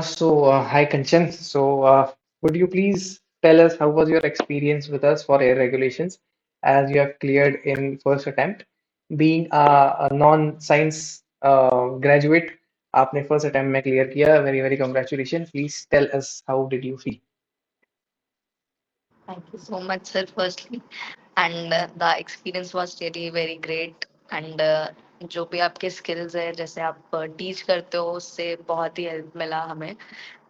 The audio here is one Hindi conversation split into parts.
Hi Kanchan. Would you please tell us how was your experience with us for air regulations as you have cleared in first attempt? Being a non-science graduate, आपने first attempt में clear किया. Very very congratulations. Please tell us how did you feel? Thank you so much, sir, firstly. And the experience was really very great. And जो भी आपके skills है, जैसे आप teach करते हो, उससे बहुत ही help मिला हमें.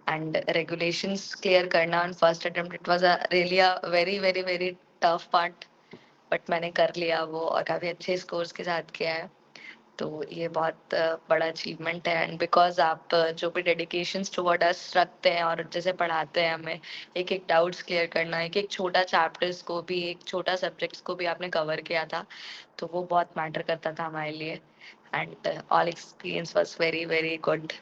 And regulations clear करना on first attempt, it was a really a very tough part. But मैंने कर लिया वो और काफी अच्छे scores के साथ किया है. तो ये बहुत बड़ा अचीवमेंट है एंड बिकॉज आप जो भी डेडिकेशन टुवर्ड अस रखते हैं और जैसे पढ़ाते हैं हमें एक एक डाउट्स क्लियर करना एक एक छोटा चैप्टर्स को भी एक छोटा सब्जेक्ट्स को भी आपने कवर किया था तो वो बहुत मैटर करता था हमारे लिए and all experience was very good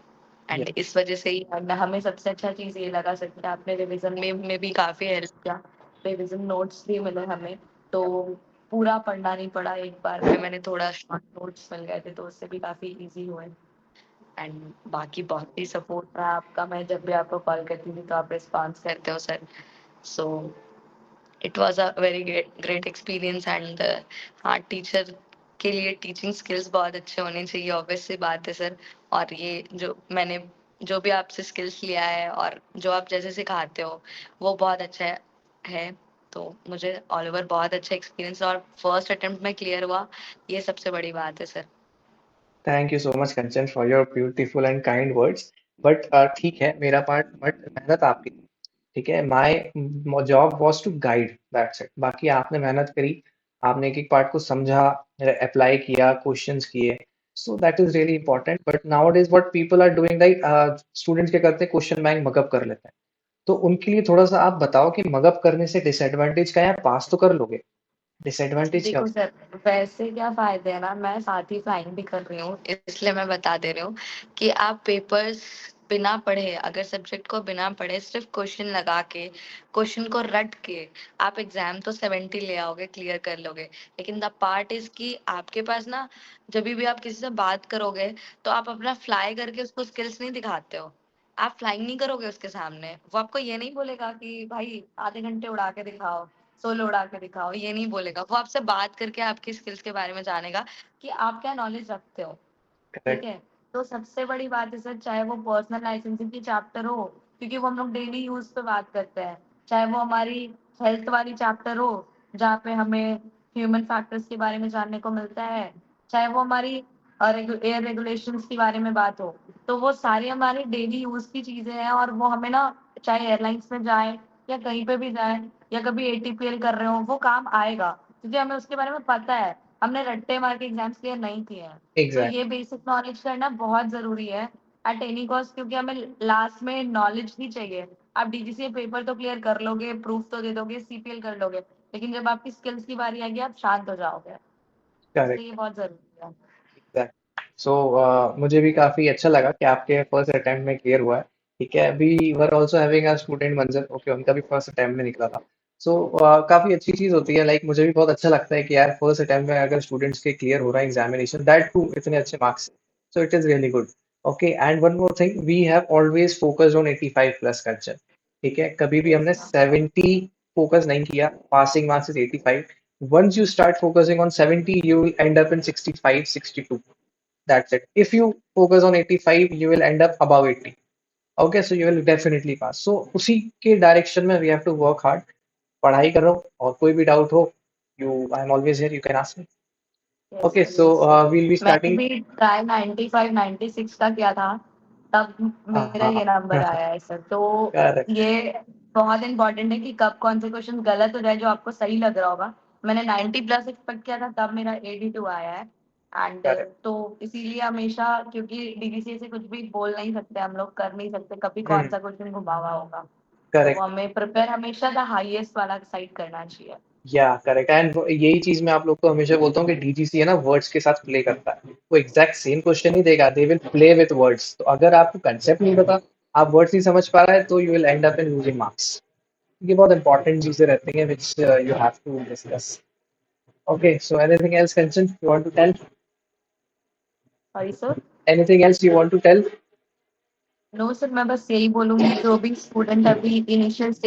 Yeah. And इस वजह से ही हमें सबसे अच्छा चीज ये लगा सकता है आपने रिवीजन में भी काफी हेल्प किया रिवीजन नोट्स भी मिले हमें तो पूरा पढ़ना नहीं पड़ा एक बार में मैंने थोड़ा शॉर्ट नोट्स मिल गए थे तो उससे भी काफी इजी हुए एंड बाकी बहुत ही सपोर्ट रहा आपका मैं जब भी आपको कॉल करती थी तो आप रिस्पॉन्स करते हो sir so it was a very great experience and हाँ टीचर के लिए टीचिंग स्किल्स बहुत अच्छे होने चाहिए ऑब्वियस सी बात है सर और ये जो मैंने जो भी आपसे स्किल्स लिया है और जो आप जैसे सिखाते हो वो बहुत अच्छा है तो मुझे ऑल ओवर बहुत अच्छा एक्सपीरियंस और फर्स्ट अटेम्प्ट में क्लियर हुआ ये सबसे बड़ी बात है sir Thank you so much Kanchan for your beautiful and kind words. But ठीक है मेरा part but मेहनत आपकी थी. ठीक है my job was to guide that's it. बाकी आपने मेहनत करी आपने एक एक पार्ट को समझा अप्लाई किया क्वेश्चंस किए so that is really important but nowadays what people are doing like students क्या करते हैं क्वेश्चन बैंक मगअप कर लेते हैं तो उनके लिए थोड़ा सा आप बताओ कि मगअप करने से डिसएडवांटेज क्या है पास तो कर लोगे डिसएडवांटेज क्या देखो सर वैसे क्या फायदे है ना मैं साथ ही फ्लाइंग भी कर रही हूँ इसलिए मैं बता दे रही हूँ कि आप पेपर्स बिना पढ़े अगर सब्जेक्ट को बिना पढ़े सिर्फ क्वेश्चन लगा के क्वेश्चन को रट के आप एग्जाम तो 70 ले आओगे क्लियर कर लोगे लेकिन द पार्ट इज कि आपके पास ना जब भी आप किसी से बात करोगे तो आप अपना फ्लाई करके उसको स्किल्स नहीं दिखाते हो आप फ्लाइंग नहीं करोगे उसके सामने वो आपको ये नहीं बोलेगा कि भाई आधे घंटे उड़ा के दिखाओ सोलो उड़ा के दिखाओ ये नहीं बोलेगा वो आपसे बात करके आपकी स्किल्स के बारे में जानेगा कि आप क्या नॉलेज रखते हो ठीक करेक्ट है तो सबसे बड़ी बात है सर चाहे वो पर्सनल लाइसेंसिंग की चैप्टर हो क्योंकि वो हम लोग डेली यूज पे बात करते हैं चाहे वो हमारी हेल्थ वाली चैप्टर हो जहाँ पे हमें ह्यूमन फैक्टर्स के बारे में जानने को मिलता है चाहे वो हमारी एयर रेगुलेशंस के बारे में बात हो तो वो सारी हमारी डेली यूज की चीजें हैं और वो हमें ना चाहे एयरलाइंस में जाए या कहीं पे भी जाए या कभी एटीपीएल कर रहे हो वो काम आएगा क्योंकि हमें उसके बारे में पता है हमने रट्टे मार के एग्जाम्स क्लियर नहीं किए हैं तो एग्जैक्ट ये बेसिक नॉलेज करना बहुत जरूरी है एट एनी कॉस्ट क्योंकि हमें लास्ट में नॉलेज ही चाहिए आप डीजीसीए पेपर तो क्लियर कर लोगे प्रूफ तो दे दोगे सीपीएल कर लोगे लेकिन जब आपकी स्किल्स की बारी आएगी आप शांत हो जाओगे इसलिए करेक्ट ये बहुत जरूरी है एग्जैक्ट सो मुझे भी काफी अच्छा लगा कि आपके फर्स्ट अटेम्प्ट में क्लियर हुआ है ठीक है अभी were also having a student मंजर ओके उनका भी फर्स्ट अटेम्प्ट में निकला था सो काफी अच्छी चीज होती है लाइक मुझे भी बहुत अच्छा लगता है कि यार फर्स्ट अटेम्प्ट में अगर स्टूडेंट्स के क्लियर हो रहा है एग्जामिनेशन दैट टू इतने अच्छे marks so it is really good okay and one more thing we have always focused on 85 plus culture ठीक है कभी भी हमने यस 70 फोकस नहीं किया passing marks is 85 once you start focusing on 70 you will end up in 65 62 that's it if you focus on 85 you will end up above 80 okay so you will definitely pass so उसी के डायरेक्शन में we have to work hard पढ़ाई करो और कोई भी डाउट हो you I am always here you can ask me yes okay sir so yes sir we'll be मैंने starting भी ट्राई 95 96 का किया था तब मेरा ये हाँ नंबर आया है सर तो correct ये बहुत इंपॉर्टेंट है कि कब कौन से क्वेश्चन गलत हो जाए जो आपको सही लग रहा होगा मैंने 90 प्लस एक्सपेक्ट किया था तब मेरा 82 आया है एंड correct तो इसीलिए हमेशा क्योंकि डीडीसी से कुछ भी बोल नहीं सकते हम लोग कर नहीं सकते कभी कौन हम्म सा क्वेश्चन घुमा हुआ होगा तो correct हमें प्रिपेयर हमेशा द हाईएस्ट वाला साइड करना चाहिए या करेक्ट एंड यही चीज मैं आप लोग को हमेशा बोलता हूँ कि डीजीसी है ना वर्ड्स के साथ प्ले करता है वो एग्जैक्ट सेम क्वेश्चन ही देगा they will play with words तो अगर आपको कंसेप्ट नहीं पता आप वर्ड्स नहीं समझ पा रहे हैं तो you will end up in losing marks ये बहुत इंपॉर्टेंट चीजें रहती हैं which you have to discuss okay so anything else Kanchan you want to tell sorry sir anything else you want to tell no sir, मैं बस यही बोलूँगी जो भी स्टूडेंट अभी इनिशियल